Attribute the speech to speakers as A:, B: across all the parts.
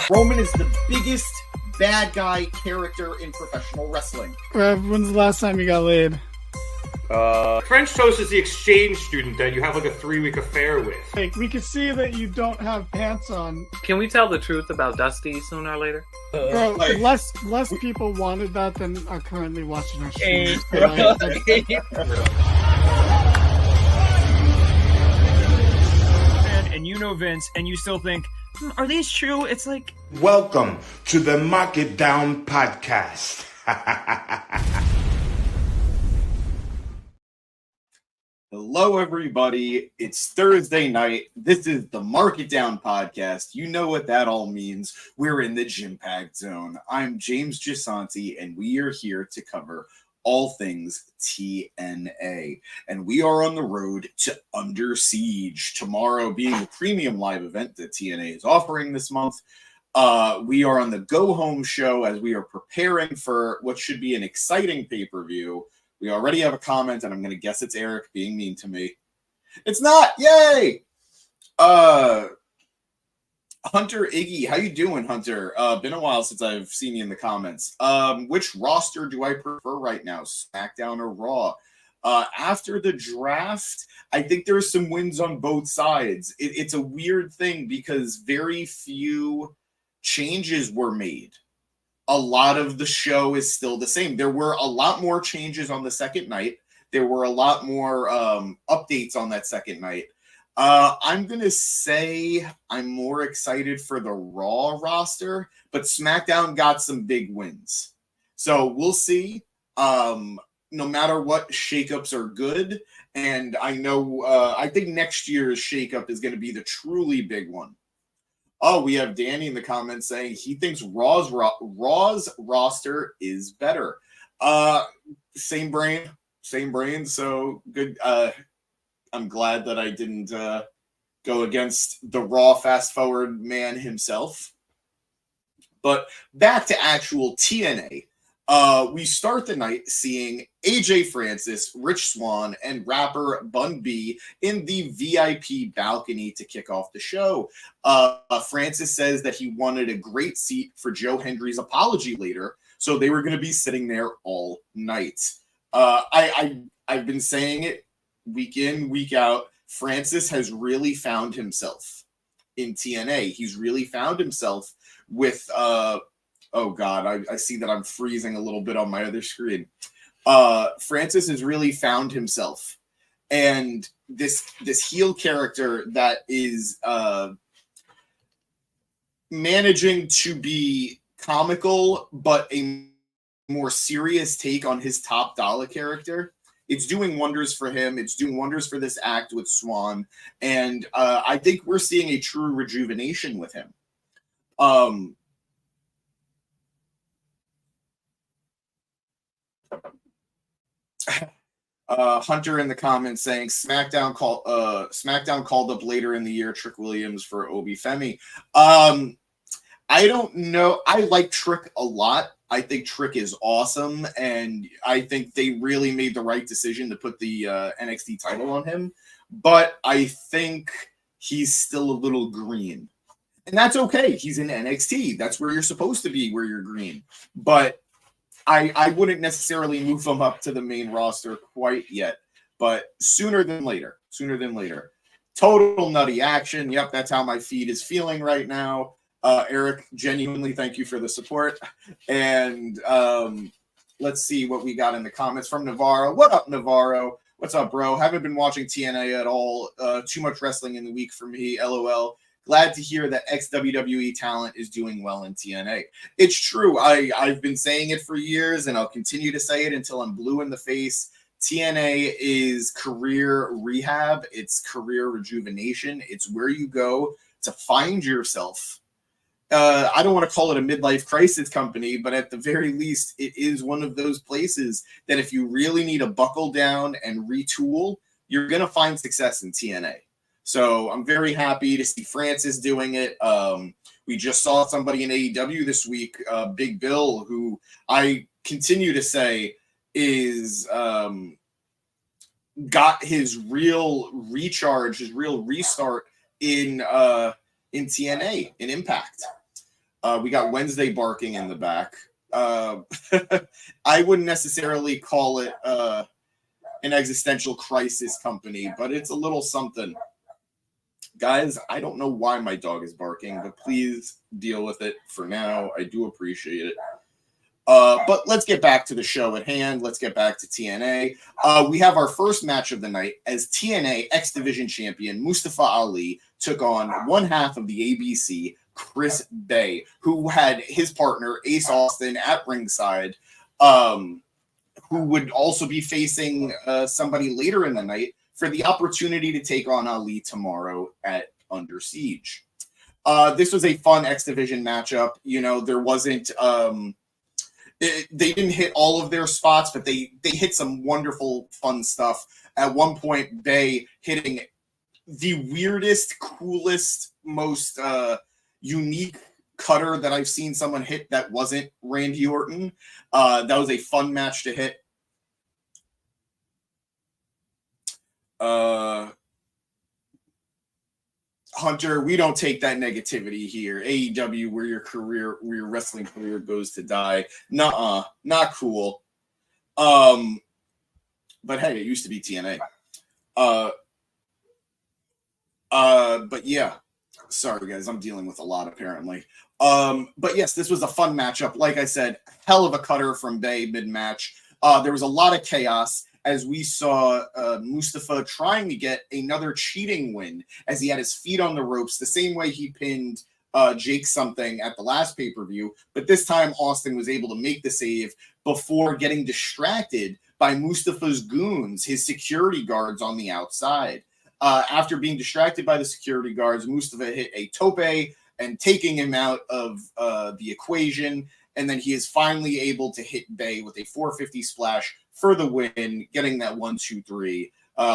A: Roman is the biggest bad guy character in professional wrestling.
B: When's the last time you got laid?
C: French Toast is the exchange student that you have like a 3-week affair with.
B: Like, we can see that you don't have pants on.
D: Can we tell the truth about Dusty sooner or later?
B: Less people wanted that than are currently watching our stream.
E: And you know Vince, and you still think, are these true? It's like...
F: Welcome to the Mark It Down podcast.
A: Hello, everybody. It's Thursday night. This is the Mark It Down podcast. You know what that all means. We're in the gym-packed zone. I'm James Gisanti, and we are here to cover all things TNA. And we are on the road to Under Siege. Tomorrow being the premium live event that TNA is offering this month. We are on the go-home show as we are preparing for what should be an exciting pay-per-view. We already have a comment, and I'm going to guess it's Eric being mean to me. It's not! Yay! Hunter Iggy, how you doing, Hunter? Been a while since I've seen you in the comments. Which roster do I prefer right now, SmackDown or Raw? After the draft, I think there's some wins on both sides. It's a weird thing because very few changes were made. A lot of the show is still the same. There were a lot more changes on the second night. There were a lot more updates on that second night. I'm going to say I'm more excited for the Raw roster, but SmackDown got some big wins. So we'll see. No matter what, shakeups are good. And I know, I think next year's shakeup is going to be the truly big one. Oh, we have Danny in the comments saying he thinks Raw's roster is better. Same brain. So good. I'm glad that I didn't go against the Raw fast forward man himself. But back to actual TNA. We start the night seeing AJ Francis, Rich Swann, and rapper Bun B in the VIP balcony to kick off the show. Francis says that he wanted a great seat for Joe Hendry's apology later, so they were going to be sitting there all night. I've been saying it week in, week out. Francis has really found himself in TNA. He's really found himself with... oh God, I see that I'm freezing a little bit on my other screen. Francis has really found himself. And this heel character that is managing to be comical, but a more serious take on his top dollar character. It's doing wonders for him. It's doing wonders for this act with Swann. And I think we're seeing a true rejuvenation with him. Hunter in the comments saying SmackDown called up later in the year Trick Williams for Obi Femi. I don't know. I like Trick a lot. I think Trick is awesome, and I think they really made the right decision to put the NXT title on him. But I think he's still a little green, and that's okay. He's in NXT. That's where you're supposed to be, where you're green. But I wouldn't necessarily move him up to the main roster quite yet, but sooner than later. Total nutty action. Yep, that's how my feed is feeling right now. Eric, genuinely thank you for the support. And let's see what we got in the comments from Navarro. What up, Navarro? What's up, bro? Haven't been watching TNA at all. Too much wrestling in the week for me, LOL. Glad to hear that ex-WWE talent is doing well in TNA. It's true. I've been saying it for years, and I'll continue to say it until I'm blue in the face. TNA is career rehab. It's career rejuvenation. It's where you go to find yourself. I don't want to call it a midlife crisis company, but at the very least, it is one of those places that if you really need to buckle down and retool, you're going to find success in TNA. So I'm very happy to see Francis doing it. We just saw somebody in AEW this week, Big Bill, who I continue to say is got his real recharge, his real restart in TNA, in Impact. We got Wednesday barking in the back. I wouldn't necessarily call it an existential crisis company, but it's a little something. Guys, I don't know why my dog is barking, but please deal with it for now. I do appreciate it. But let's get back to the show at hand. Let's get back to TNA. We have our first match of the night as TNA X Division champion Mustafa Ali took on one half of the ABC, Chris Bay, who had his partner Ace Austin at ringside, who would also be facing somebody later in the night for the opportunity to take on Ali tomorrow at Under Siege. This was a fun X Division matchup. You know, there wasn't... they didn't hit all of their spots, but they hit some wonderful, fun stuff. At one point, Bay hitting the weirdest, coolest, most unique cutter that I've seen someone hit that wasn't Randy Orton. That was a fun match to hit. Hunter, we don't take that negativity here. AEW, where your wrestling career goes to die. Nuh-uh, not cool. But hey, it used to be TNA. But yeah, sorry guys, I'm dealing with a lot apparently. But yes, this was a fun matchup. Like I said, hell of a cutter from Bay mid-match. There was a lot of chaos as we saw Mustafa trying to get another cheating win as he had his feet on the ropes, the same way he pinned Jake something at the last pay-per-view. But this time, Austin was able to make the save before getting distracted by Mustafa's goons, his security guards on the outside. After being distracted by the security guards, Mustafa hit a tope and taking him out of the equation. And then he is finally able to hit Bay with a 450 splash for the win, getting that 1-2-3,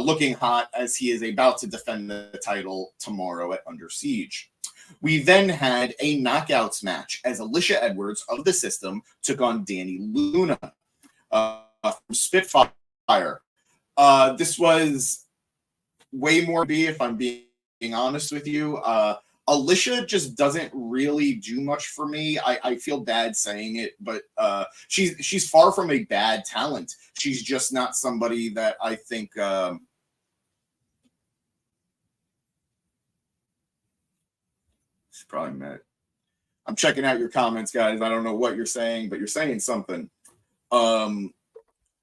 A: looking hot as he is about to defend the title tomorrow at Under Siege. We then had a knockouts match as Alicia Edwards of the System took on Dani Luna from Spitfire. This was way more B, if I'm being honest with you. Alicia just doesn't really do much for me. I feel bad saying it, but she's far from a bad talent. She's just not somebody that I think she's probably mad. I'm checking out your comments, guys. I don't know what you're saying, but you're saying something.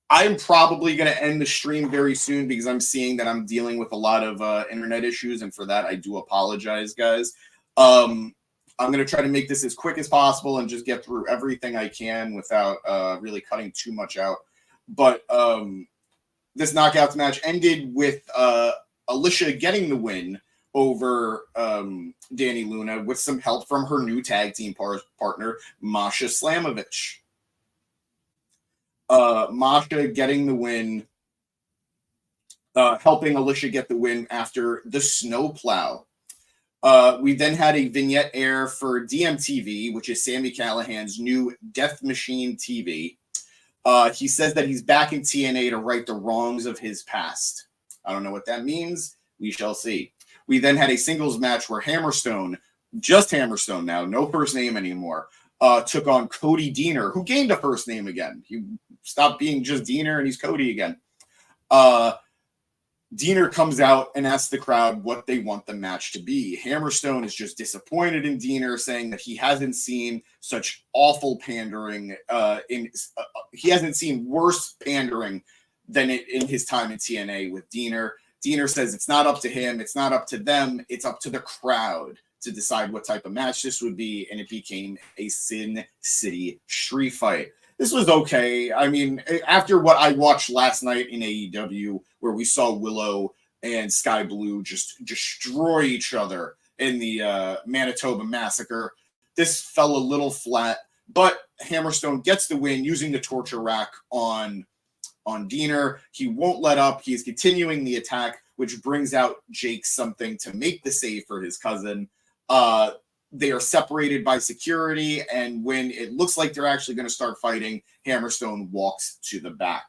A: I'm probably going to end the stream very soon because I'm seeing that I'm dealing with a lot of internet issues, and for that, I do apologize, guys. I'm going to try to make this as quick as possible and just get through everything I can without really cutting too much out. But this knockouts match ended with Alicia getting the win over Dani Luna with some help from her new tag team partner, Masha Slamovich. Masha getting the win, helping Alicia get the win after the snowplow. We then had a vignette air for DMTV, which is Sami Callihan's new Death Machine TV. He says that he's back in TNA to right the wrongs of his past. I don't know what that means. We shall see. We then had a singles match where Hammerstone, just Hammerstone now, no first name anymore, took on Cody Deaner, who gained a first name again. He stopped being just Deaner and he's Cody again. Deaner comes out and asks the crowd what they want the match to be. Hammerstone is just disappointed in Deaner, saying that he hasn't seen such awful pandering. He hasn't seen worse pandering than in his time in TNA with Deaner. Deaner says it's not up to him, it's not up to them, it's up to the crowd to decide what type of match this would be, and it became a Sin City street fight. This was okay. I mean, after what I watched last night in AEW, where we saw Willow and Sky Blue just destroy each other in the Manitoba Massacre, this fell a little flat, but Hammerstone gets the win using the torture rack on Deaner. He won't let up. He's continuing the attack, which brings out Jake something to make the save for his cousin. They are separated by security, and when it looks like they're actually going to start fighting, Hammerstone walks to the back.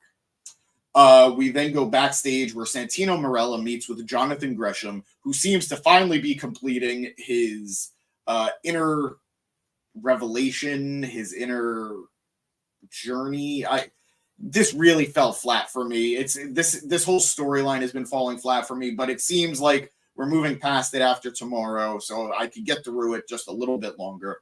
A: We then go backstage where Santino Marella meets with Jonathan Gresham, who seems to finally be completing his inner revelation, his inner journey. This really fell flat for me. This whole storyline has been falling flat for me, but it seems like we're moving past it after tomorrow, so I could get through it just a little bit longer.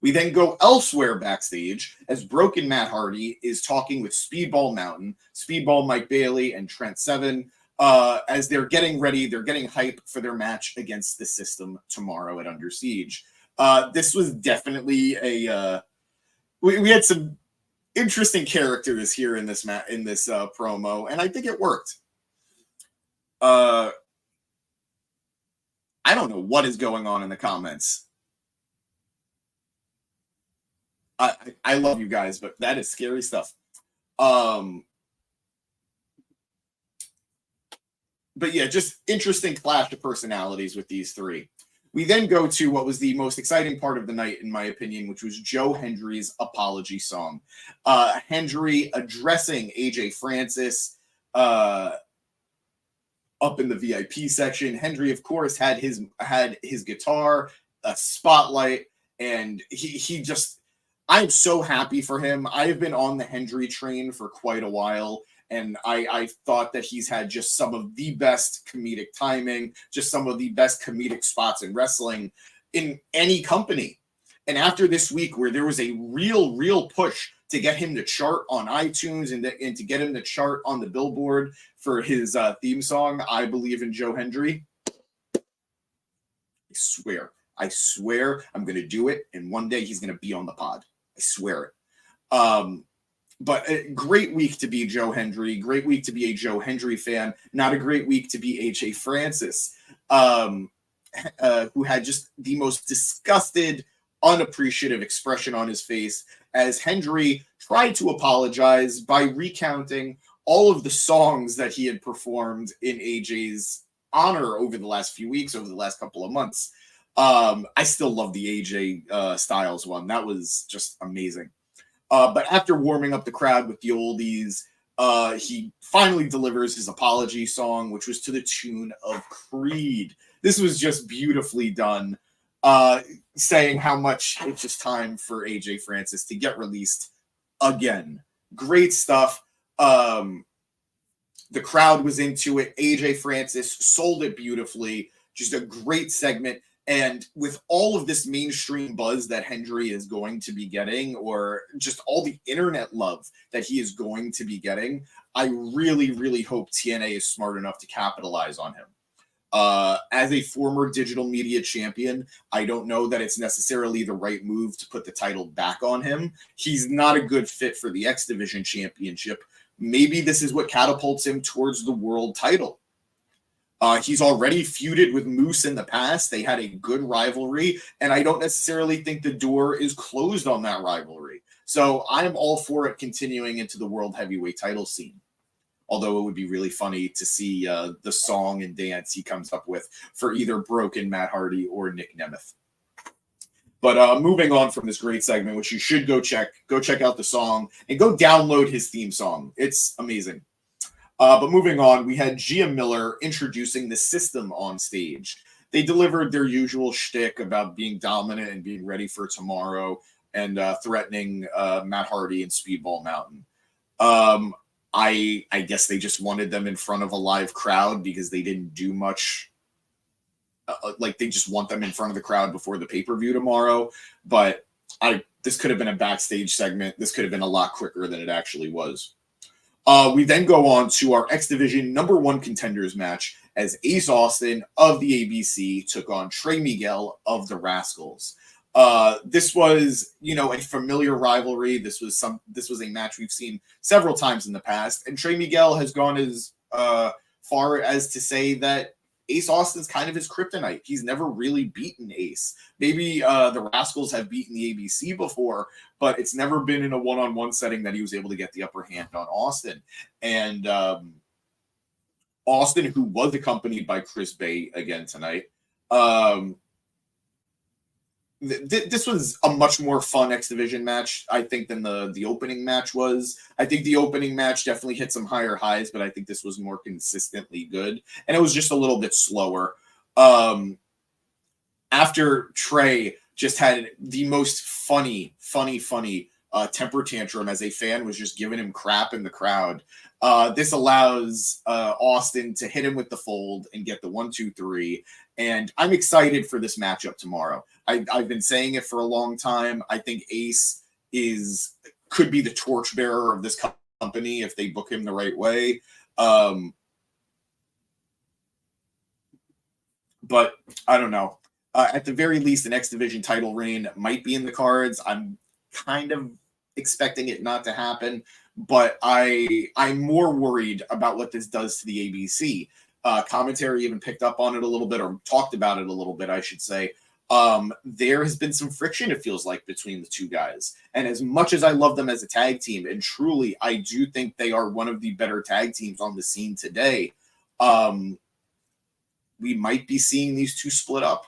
A: We then go elsewhere backstage as Broken Matt Hardy is talking with Speedball Mountain, Speedball Mike Bailey, and Trent Seven as they're getting ready. They're getting hype for their match against the System tomorrow at Under Siege. This was definitely we had some interesting characters here in this promo, and I think it worked. I don't know what is going on in the comments. I love you guys, but that is scary stuff. But yeah, just interesting clash of personalities with these three. We then go to what was the most exciting part of the night, in my opinion, which was Joe Hendry's apology song. Hendry addressing AJ Francis up in the VIP section. Hendry, of course, had his guitar, a spotlight, and he just, I'm so happy for him. I've been on the Hendry train for quite a while, and I thought that he's had just some of the best comedic timing, just some of the best comedic spots in wrestling in any company. And after this week where there was a real push to get him to chart on iTunes and to get him to chart on the Billboard for his theme song, I Believe in Joe Hendry. I swear I'm going to do it, and one day he's going to be on the pod. I swear it. But a great week to be Joe Hendry. Great week to be a Joe Hendry fan. Not a great week to be AJ Francis, who had just the most disgusted, unappreciative expression on his face as Hendry tried to apologize by recounting all of the songs that he had performed in AJ's honor over the last few weeks, over the last couple of months. I still love the AJ Styles one. That was just amazing. But after warming up the crowd with the oldies, he finally delivers his apology song, which was to the tune of Creed. This was just beautifully done, saying how much it's just time for AJ Francis to get released again. Great stuff. The crowd was into it. AJ Francis sold it beautifully. Just a great segment. And with all of this mainstream buzz that Hendry is going to be getting, or just all the internet love that he is going to be getting, I really hope TNA is smart enough to capitalize on him. As a former digital media champion, I don't know that it's necessarily the right move to put the title back on him. He's not a good fit for the X Division Championship. Maybe this is what catapults him towards the world title. He's already feuded with Moose in the past. They had a good rivalry, and I don't necessarily think the door is closed on that rivalry. So I'm all for it continuing into the world heavyweight title scene. Although it would be really funny to see the song and dance he comes up with for either Broken Matt Hardy or Nick Nemeth. But moving on from this great segment, which you should go check out the song and go download his theme song. It's amazing. But moving on, we had Gia Miller introducing the System on stage. They delivered their usual shtick about being dominant and being ready for tomorrow and threatening Matt Hardy and Speedball Mountain. I guess they just wanted them in front of a live crowd because they didn't do much. Like they just want them in front of the crowd before the pay-per-view tomorrow. But this could have been a backstage segment. This could have been a lot quicker than it actually was. We then go on to our X Division #1 contenders match as Ace Austin of the ABC took on Trey Miguel of the Rascals. This was, a familiar rivalry. This was a match we've seen several times in the past, and Trey Miguel has gone as far as to say that Ace Austin's kind of his kryptonite. He's never really beaten Ace. Maybe the Rascals have beaten the ABC before, but it's never been in a one-on-one setting that he was able to get the upper hand on Austin. And Austin, who was accompanied by Chris Bay again tonight, this was a much more fun X Division match, I think, than the opening match was. I think the opening match definitely hit some higher highs, but I think this was more consistently good. And it was just a little bit slower. After Trey just had the most funny temper tantrum as a fan was just giving him crap in the crowd. This allows Austin to hit him with the fold and get the 1-2-3. And I'm excited for this matchup tomorrow. I've been saying it for a long time. I think Ace could be the torchbearer of this company if they book him the right way. But I don't know. At the very least, an X Division title reign might be in the cards. I'm kind of expecting it not to happen, but I'm more worried about what this does to the ABC. Commentary even picked up on it a little bit, or talked about it a little bit, I should say. There has been some friction, it feels like, between the two guys. And as much as I love them as a tag team, and truly I do think they are one of the better tag teams on the scene today, we might be seeing these two split up.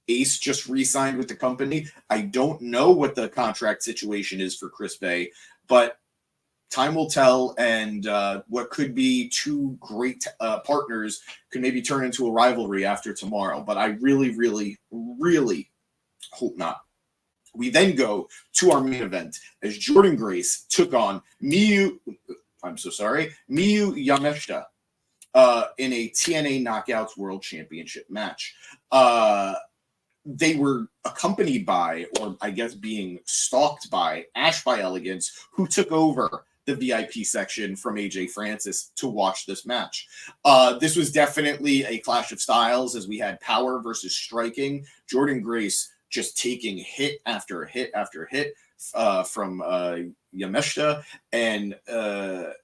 A: Ace just re-signed with the company. I don't know what the contract situation is for Chris Bay, but time will tell, and what could be two great partners could maybe turn into a rivalry after tomorrow. But I really, really, really hope not. We then go to our main event as Jordynne Grace took on Miyu Yamashita in a TNA Knockouts World Championship match. They were accompanied by, or I guess being stalked by, Ash by Elegance, who took over the VIP section from AJ Francis to watch this match. This was definitely a clash of styles, as we had power versus striking. Jordynne Grace just taking hit after hit after hit from Yamashita, and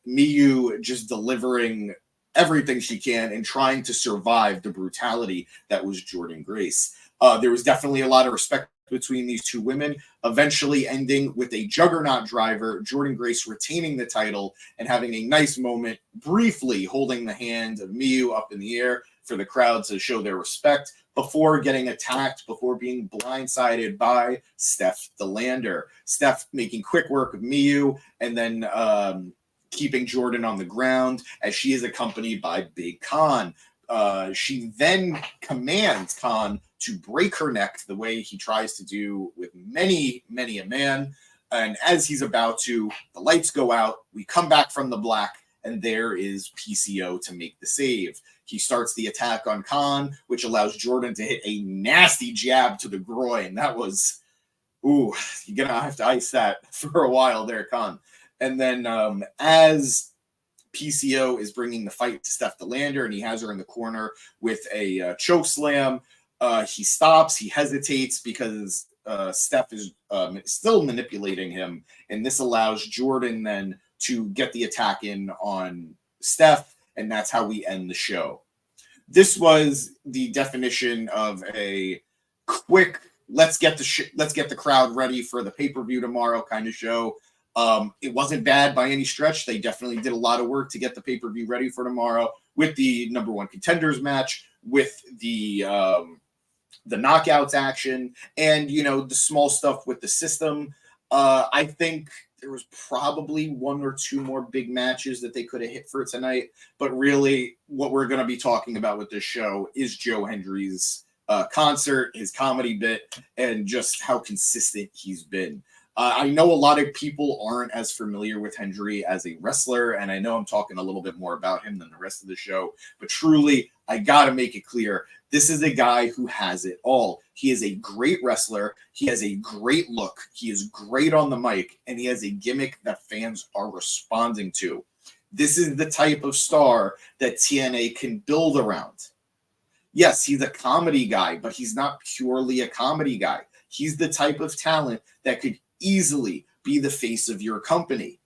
A: Miyu just delivering everything she can and trying to survive the brutality that was Jordynne Grace. There was definitely a lot of respect between these two women, eventually ending with a juggernaut driver, Jordynne Grace retaining the title and having a nice moment, briefly holding the hand of Miyu up in the air for the crowd to show their respect before getting attacked, before being blindsided by Steph the Lander. Steph making quick work of Miyu and then keeping Jordynne on the ground as she is accompanied by Big Khan. She then commands Khan to break her neck the way he tries to do with many a man. And as he's about to, the lights go out, we come back from the black, and there is PCO to make the save. He starts the attack on Khan, which allows Jordynne to hit a nasty jab to the groin. That was, you're going to have to ice that for a while there, Khan. And then as PCO is bringing the fight to Steph the Lander, and he has her in the corner with a choke slam, he stops, he hesitates because Steph is still manipulating him, and this allows Jordynne then to get the attack in on Steph, and that's how we end the show. This was the definition of a quick let's get the crowd ready for the pay-per-view tomorrow kind of show. It wasn't bad by any stretch. They definitely did a lot of work to get the pay-per-view ready for tomorrow with the number one contenders match, with the knockouts action, and, the small stuff with the system. I think there was probably one or two more big matches that they could have hit for tonight. But really, what we're going to be talking about with this show is Joe Hendry's concert, his comedy bit, and just how consistent he's been. I know a lot of people aren't as familiar with Hendry as a wrestler, and I know I'm talking a little bit more about him than the rest of the show, but truly, I got to make it clear, this is a guy who has it all. He is a great wrestler, he has a great look, he is great on the mic, and he has a gimmick that fans are responding to. This is the type of star that TNA can build around. Yes, he's a comedy guy, but he's not purely a comedy guy. He's the type of talent that could easily be the face of your company.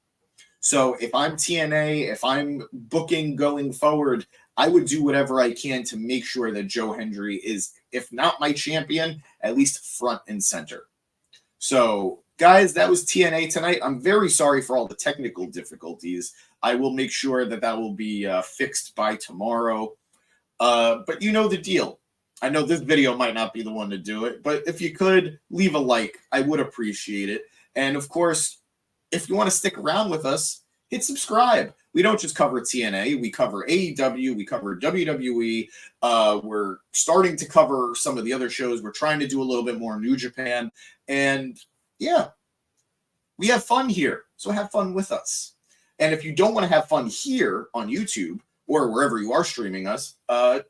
A: So if I'm TNA, if I'm booking going forward, I would do whatever I can to make sure that Joe Hendry is, if not my champion, at least front and center. So guys, that was TNA tonight. I'm very sorry for all the technical difficulties. I will make sure that will be fixed by tomorrow. But you know the deal. I know this video might not be the one to do it, but if you could leave a like, I would appreciate it. And of course, if you want to stick around with us, hit subscribe. We don't just cover TNA, we cover AEW, we cover WWE. We're starting to cover some of the other shows. We're trying to do a little bit more New Japan. And yeah, we have fun here. So have fun with us. And if you don't want to have fun here on YouTube or wherever you are streaming us,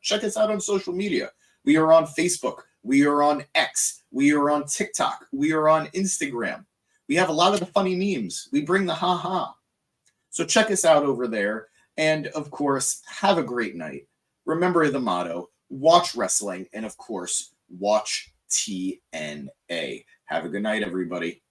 A: check us out on social media. We are on Facebook. We are on X. We are on TikTok. We are on Instagram. We have a lot of the funny memes. We bring the ha-ha. So check us out over there. And, of course, have a great night. Remember the motto, watch wrestling, and, of course, watch TNA. Have a good night, everybody.